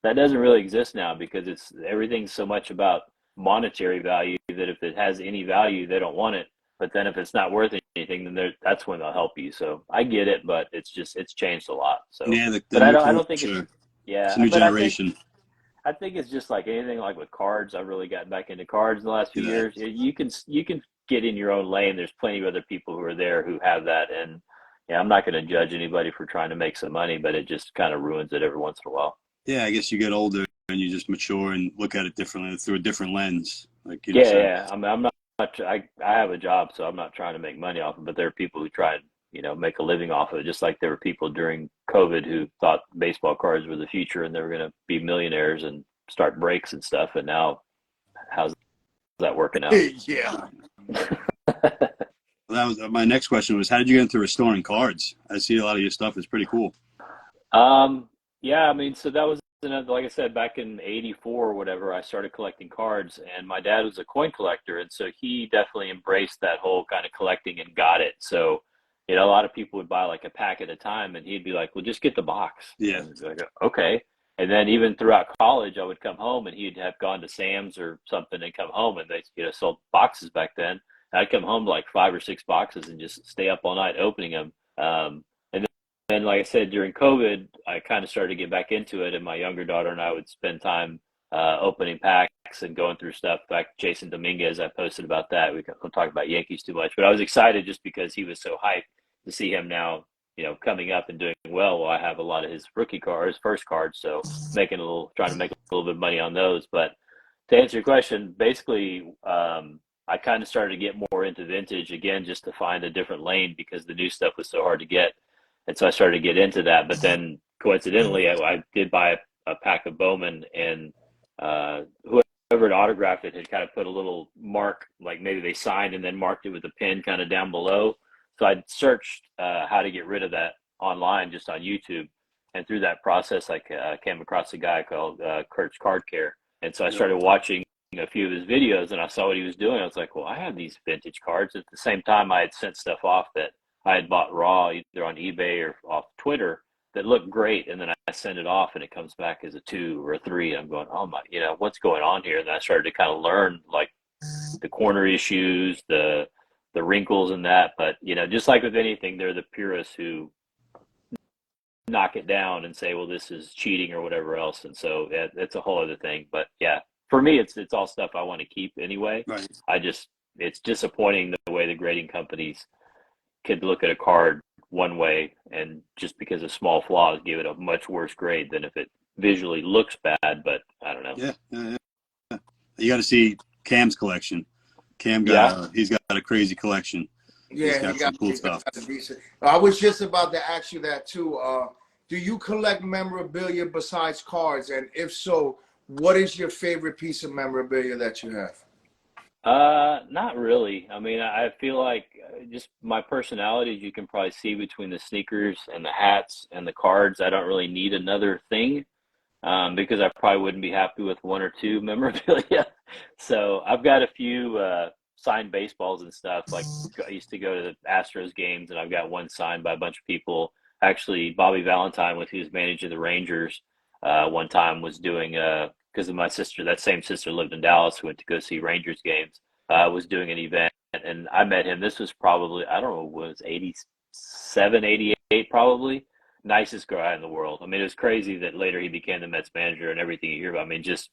that doesn't really exist now because everything's so much about monetary value that if it has any value, they don't want it. But then if it's not worth anything, then that's when they'll help you. So I get it, but it's changed a lot. So but I don't think it's a new generation. I think it's just like anything, like with cards. I've really gotten back into cards in the last few years. You can get in your own lane. There's plenty of other people who are there who have that, and I'm not going to judge anybody for trying to make some money, but it just kind of ruins it every once in a while. Yeah, I guess you get older and you just mature and look at it differently through a different lens. Like I'm not. I have a job, so I'm not trying to make money off it. But there are people who try and make a living off of it. Just like there were people during COVID who thought baseball cards were the future and they were going to be millionaires and start breaks and stuff. And now, how's that working out? Yeah. That was my next question was, how did you get into restoring cards? I see a lot of your stuff is pretty cool. Yeah, I mean, so that was another, like I said, back in '84 or whatever, I started collecting cards, and my dad was a coin collector, and so he definitely embraced that whole kind of collecting and got it. So, you know, a lot of people would buy like a pack at a time, and he'd be like, "Well, just get the box." Yeah. And I'd be like, okay. And then even throughout college, I would come home, and he'd have gone to Sam's or something and come home, and they, you know, sold boxes back then. And I'd come home to like 5 or 6 boxes and just stay up all night opening them. And like I said, during COVID, I kind of started to get back into it, and my younger daughter and I would spend time opening packs and going through stuff. In fact, Jason Dominguez, I posted about that. We don't talk about Yankees too much, but I was excited just because he was so hyped to see him now, you know, coming up and doing well. Well, I have a lot of his rookie cards, first cards, so trying to make a little bit of money on those. But to answer your question, basically, I kind of started to get more into vintage again, just to find a different lane because the new stuff was so hard to get. And so I started to get into that. But then coincidentally, I did buy a pack of Bowman, and whoever had autographed it had kind of put a little mark, like maybe they signed and then marked it with a pen kind of down below. So I searched how to get rid of that online, just on YouTube. And through that process, I came across a guy called Kurt's Card Care. And so I started watching a few of his videos, and I saw what he was doing. I was like, well, I have these vintage cards. At the same time, I had sent stuff off that I had bought raw either on eBay or off Twitter that looked great, and then I send it off and it comes back as a 2 or a 3. I'm going, oh my, you know, what's going on here? And then I started to kind of learn like the corner issues, the wrinkles and that. But you know, just like with anything, they're the purists who knock it down and say, well, this is cheating or whatever else. And so that's a whole other thing. But yeah, for me, it's all stuff I want to keep anyway. Right. It's disappointing the way the grading companies could look at a card one way and just because of small flaws give it a much worse grade than if it visually looks bad. But I don't know. Yeah. You got to see Cam's collection. Cam he's got a crazy collection. Yeah, he's got some cool stuff. I was just about to ask you that too. Do you collect memorabilia besides cards? And if so, what is your favorite piece of memorabilia that you have? Not really. I mean, I feel like just my personality, you can probably see between the sneakers and the hats and the cards. I don't really need another thing because I probably wouldn't be happy with 1 or 2 memorabilia. So I've got a few signed baseballs and stuff. Like I used to go to the Astros games, and I've got one signed by a bunch of people. Actually, Bobby Valentine, with who's managing the Rangers, one time was doing because of my sister, that same sister lived in Dallas, who went to go see Rangers games, was doing an event, and I met him. This was probably, I don't know, was 87, 88 probably. Nicest guy in the world. I mean, it was crazy that later he became the Mets manager and everything you hear about. I mean, just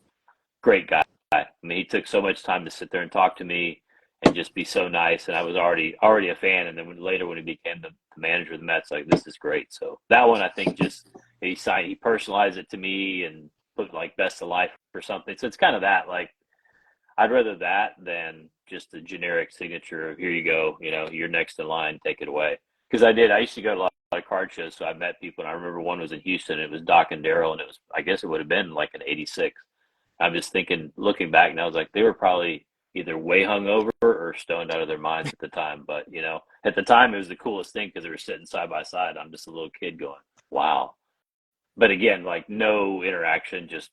great guy. I mean, he took so much time to sit there and talk to me and just be so nice, and I was already a fan. And then later when he became the manager of the Mets, like, this is great. So that one, I think, just he personalized it to me and put like best of life or something. So it's kind of that, like, I'd rather that than just a generic signature of here you go, you know, you're next in line, take it away. Because I used to go to a lot of card shows, so I met people, and I remember one was in Houston. It was Doc and Daryl, and it was, I guess it would have been like an 86. I'm just thinking, looking back now, I was like, they were probably either way hungover or stoned out of their minds at the time. But, you know, at the time it was the coolest thing because they were sitting side by side. I'm just a little kid going, wow. But again, like, no interaction, just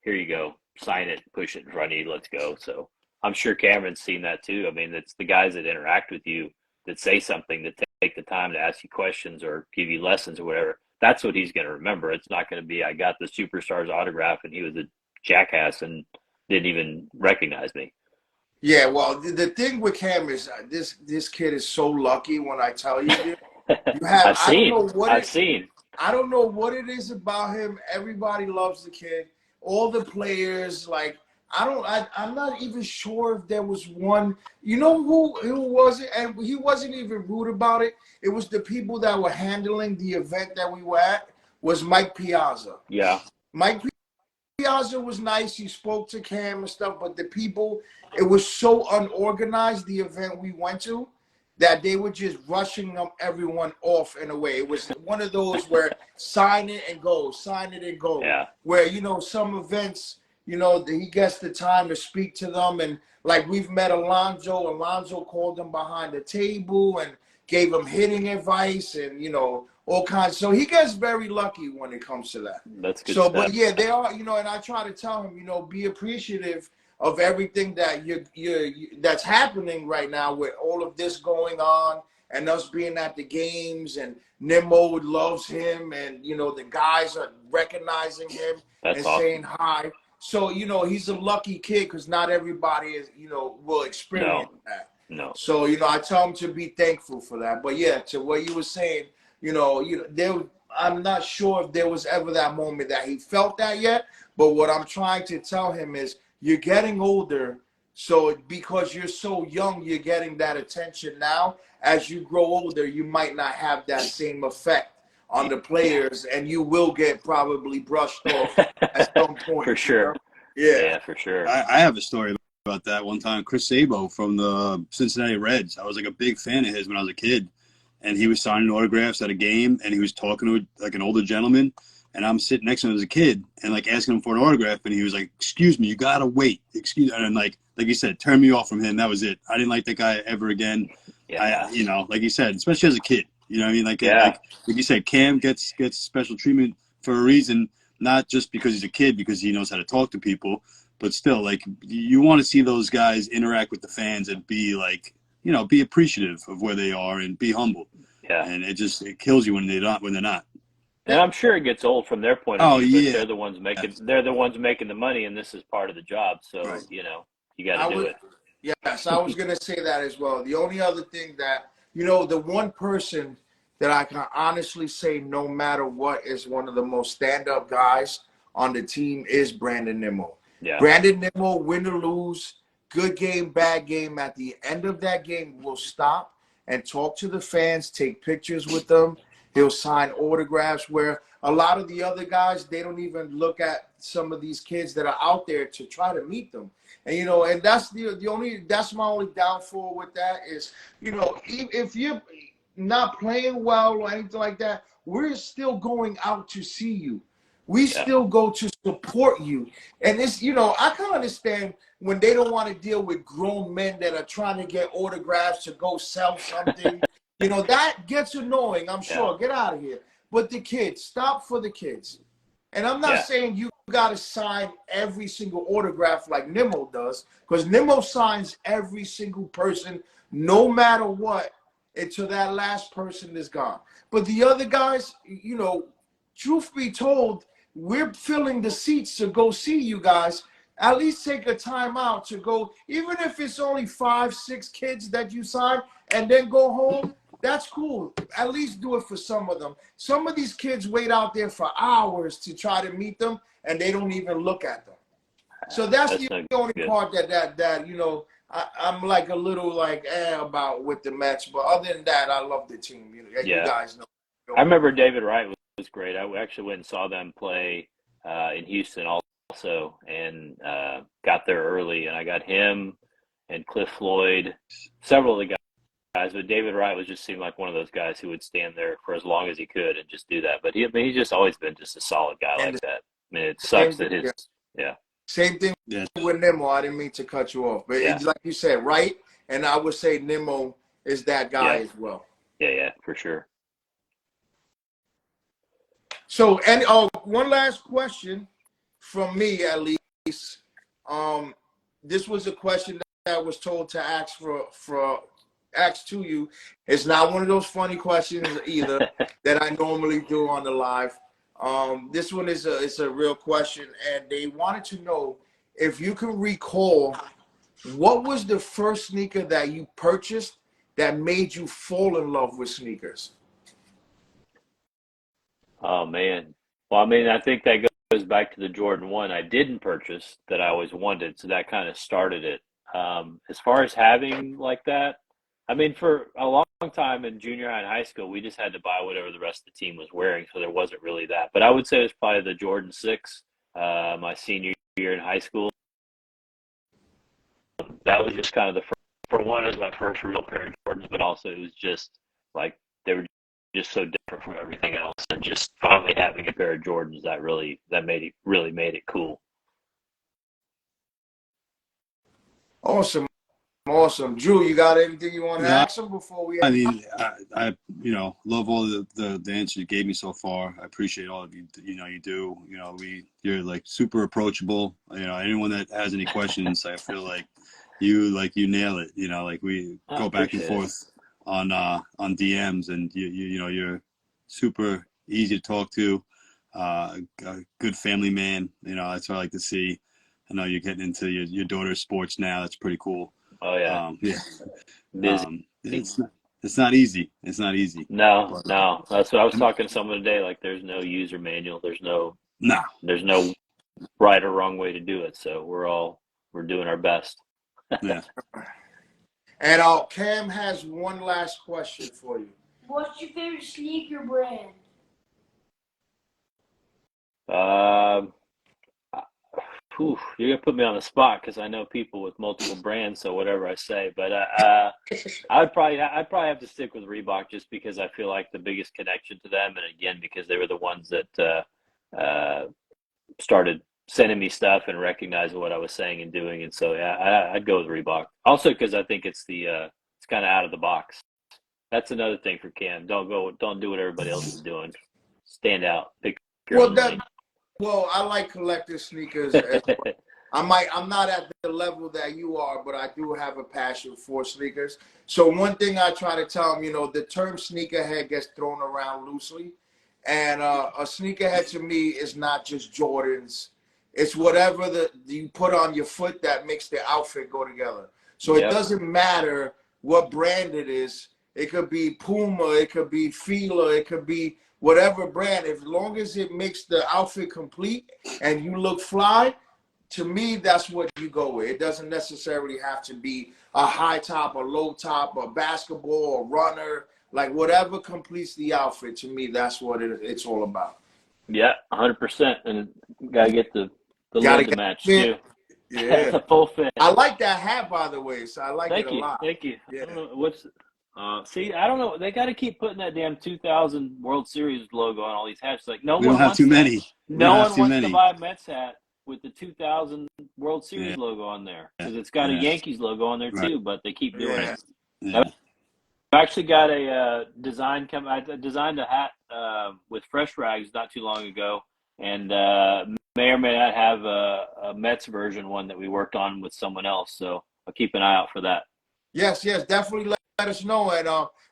here you go, sign it, push it in front of you, let's go. So I'm sure Cameron's seen that too. I mean, it's the guys that interact with you that say something, that take the time to ask you questions or give you lessons or whatever. That's what he's going to remember. It's not going to be, I got the superstar's autograph and he was a jackass and didn't even recognize me. Yeah, well, the thing with Cam is this kid is so lucky. When I tell you, you have, I've seen. I don't know what it is about him. Everybody loves the kid. All the players, like, I'm not even sure if there was one. You know who was it? And he wasn't even rude about it. It was the people that were handling the event that we were at. Was Mike Piazza. Yeah. Mike Piazza was nice. He spoke to Cam and stuff, but the people, it was so unorganized, the event we went to, that they were just rushing everyone off in a way. It was one of those where sign it and go, sign it and go. Yeah. Where, you know, some events, he gets the time to speak to them. And like we've met Alonzo called him behind the table and gave him hitting advice and, all kinds. So he gets very lucky when it comes to that. That's good So, stuff. but yeah, they are, and I try to tell him, be appreciative of everything that that's happening right now with all of this going on and us being at the games, and Nimmo loves him, and the guys are recognizing him That's and awesome. saying hi. So he's a lucky kid because not everybody is will experience that. No. So I tell him to be thankful for that. But yeah, to what you were saying, I'm not sure if there was ever that moment that he felt that yet. But what I'm trying to tell him is you're getting older. So because you're so young, you're getting that attention now. As you grow older, you might not have that same effect on the players, and you will get probably brushed off at some point. For sure. Yeah, for sure. I have a story about that one time. Chris Sabo from the Cincinnati Reds. I was like a big fan of his when I was a kid, and he was signing autographs at a game, and he was talking to like an older gentleman, and I'm sitting next to him as a kid and like asking him for an autograph, and he was like, "Excuse me, you gotta wait." And like you said, turn me off from him. That was it. I didn't like that guy ever again. Yeah. Like you said, especially as a kid. You know what I mean? Like you said, Cam gets special treatment for a reason, not just because he's a kid, because he knows how to talk to people, but still, like, you want to see those guys interact with the fans and be like, be appreciative of where they are and be humble. Yeah. And it kills you when they're not. And I'm sure it gets old from their point of view, but Yeah. they're the ones making the money, and this is part of the job. So, right. You got to do it. Yes, I was going to say that as well. The only other thing that, the one person that I can honestly say no matter what is one of the most stand-up guys on the team is Brandon Nimmo. Yeah. Brandon Nimmo, win or lose, good game, bad game, at the end of that game, will stop and talk to the fans, take pictures with them. He'll sign autographs, where a lot of the other guys, they don't even look at some of these kids that are out there to try to meet them. And, and that's that's my only downfall with that is, if you're not playing well or anything like that, we're still going out to see you. We still go to support you. And it's, I can understand when they don't want to deal with grown men that are trying to get autographs to go sell something. That gets annoying, I'm sure. Yeah. Get out of here. But the kids, stop for the kids. And I'm not saying you got to sign every single autograph like Nimmo does, because Nimmo signs every single person, no matter what, until that last person is gone. But the other guys, truth be told, we're filling the seats to go see you guys. At least take a time out to go, even if it's only 5, 6 kids that you sign, and then go home. That's cool. At least do it for some of them. Some of these kids wait out there for hours to try to meet them, and they don't even look at them. So that's the only part that I'm like a little like about with the Mets. But other than that, I love the team. You guys know. I remember David Wright was great. I actually went and saw them play in Houston also, and got there early. And I got him and Cliff Floyd, several of the guys, but David Wright just seemed like one of those guys who would stand there for as long as he could and just do that. But he's just always been just a solid guy like that. I mean, it sucks that Same thing with Nimmo. I didn't mean to cut you off, but it's like you said, right? And I would say Nimmo is that guy as well. Yeah, for sure. So, and one last question from me, at least. This was a question that was told to ask asked to you. It's not one of those funny questions either that I normally do on the live. This one is a real question, and they wanted to know if you can recall what was the first sneaker that you purchased that made you fall in love with sneakers. Oh man. Well, I mean, I think that goes back to the Jordan 1 I didn't purchase that I always wanted, so that kind of started it. As far as having like that, I mean, for a long time in junior high and high school, we just had to buy whatever the rest of the team was wearing, so there wasn't really that. But I would say it was probably the Jordan 6, my senior year in high school. That was just kind of the first, for one, it was my first real pair of Jordans, but also it was just like they were just so different from everything else, and just finally having a pair of Jordans that really made it cool. Awesome. Awesome. Drew, you got anything you want to No, ask him before we I end? mean, I love all the answers you gave me so far. I appreciate all of you. You do. You're like super approachable. Anyone that has any questions, I feel like you nail it. Like we I go back and appreciate it. forth on DMs, and you're super easy to talk to. A good family man. That's what I like to see. I know you're getting into your daughter's sports now. That's pretty cool. Oh yeah, Yeah. busy. It's not easy. It's not easy. No, But no. That's what I was talking to someone today. Like, there's no user manual. There's no no. right or wrong way to do it. So we're doing our best. Yeah. And Cam has one last question for you. What's your favorite sneaker brand? You're gonna put me on the spot because I know people with multiple brands. So whatever I say, but I'd probably have to stick with Reebok just because I feel like the biggest connection to them, and again because they were the ones that started sending me stuff and recognizing what I was saying and doing, and so yeah, I'd go with Reebok. Also because I think it's it's kind of out of the box. That's another thing for Cam. Don't do what everybody else is doing. Stand out. Pick your own lane. Well, I like collector sneakers as well. I'm not at the level that you are, but I do have a passion for sneakers. So one thing I try to tell them, the term sneakerhead gets thrown around loosely. And a sneakerhead to me is not just Jordans. It's whatever you put on your foot that makes the outfit go together. So It doesn't matter what brand it is. It could be Puma, it could be Fila, it could be whatever brand. As long as it makes the outfit complete and you look fly, to me, that's what you go with. It doesn't necessarily have to be a high top, a low top, a basketball, a runner. Like whatever completes the outfit, to me, that's what it's all about. Yeah, 100%. And gotta get the Gotta lid to get match fit. too. Yeah. The full fit. I like that hat, by the way, so I like it a lot. Thank you. Yeah. I don't know what's see, I don't know. They got to keep putting that damn 2000 World Series logo on all these hats. Like We don't have too many. No one wants to buy a Mets hat with the 2000 World Series logo on there because it's got a Yankees logo on there too. But they keep doing it. Yeah. I actually got a design. I designed a hat with Fresh Rags not too long ago, and may or may not have a Mets version one that we worked on with someone else. So I'll keep an eye out for that. Yes, definitely let us know. And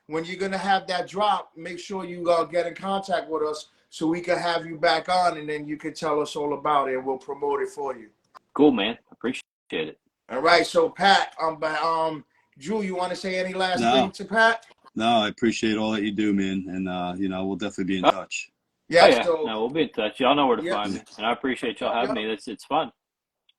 when you're gonna have that drop, make sure you get in contact with us so we can have you back on, and then you can tell us all about it, and we'll promote it for you. Cool, man. Appreciate it. All right, so Pat, Drew, you want to say any last thing to Pat? No, I appreciate all that you do, man, and we'll definitely be in touch. Yeah, yeah. No, we'll be in touch. Y'all know where to find me, and I appreciate y'all having me. It's fun.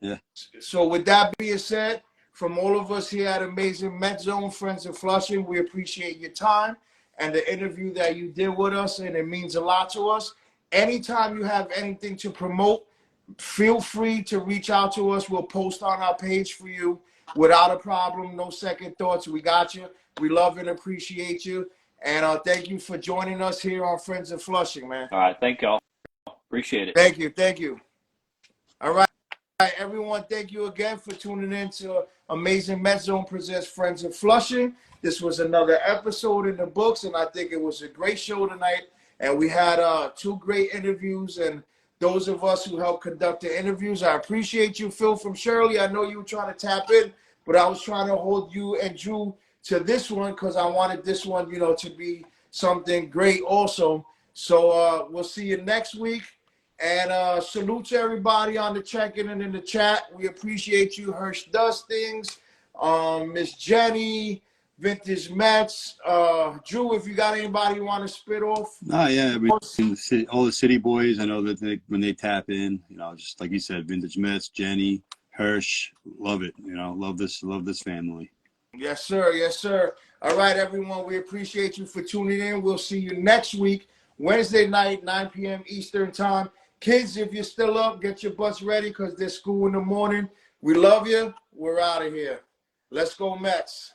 Yeah. So with that being said, from all of us here at Amazing Met Zone, Friends of Flushing, we appreciate your time and the interview that you did with us, and it means a lot to us. Anytime you have anything to promote, feel free to reach out to us. We'll post on our page for you without a problem. No second thoughts. We got you. We love and appreciate you. And thank you for joining us here on Friends of Flushing, man. All right. Thank y'all. Appreciate it. Thank you. All right, everyone. Thank you again for tuning in to Amazing Met Zone presents Friends of Flushing. This was another episode in the books, and I think it was a great show tonight. And we had 2 great interviews, and those of us who helped conduct the interviews, I appreciate you, Phil from Shirley. I know you were trying to tap in, but I was trying to hold you and Drew to this one because I wanted this one, to be something great also. So we'll see you next week. And salute to everybody on the check-in and in the chat. We appreciate you. Hirsh does things. Miss Jenny, Vintage Mets. Drew, if you got anybody you want to spit off. All the city boys, I know that when they tap in, just like you said, Vintage Mets, Jenny, Hirsh, love it. Love this family. Yes, sir. All right, everyone. We appreciate you for tuning in. We'll see you next week, Wednesday night, 9 p.m. Eastern time. Kids, if you're still up, get your butts ready because there's school in the morning. We love you. We're out of here. Let's go, Mets.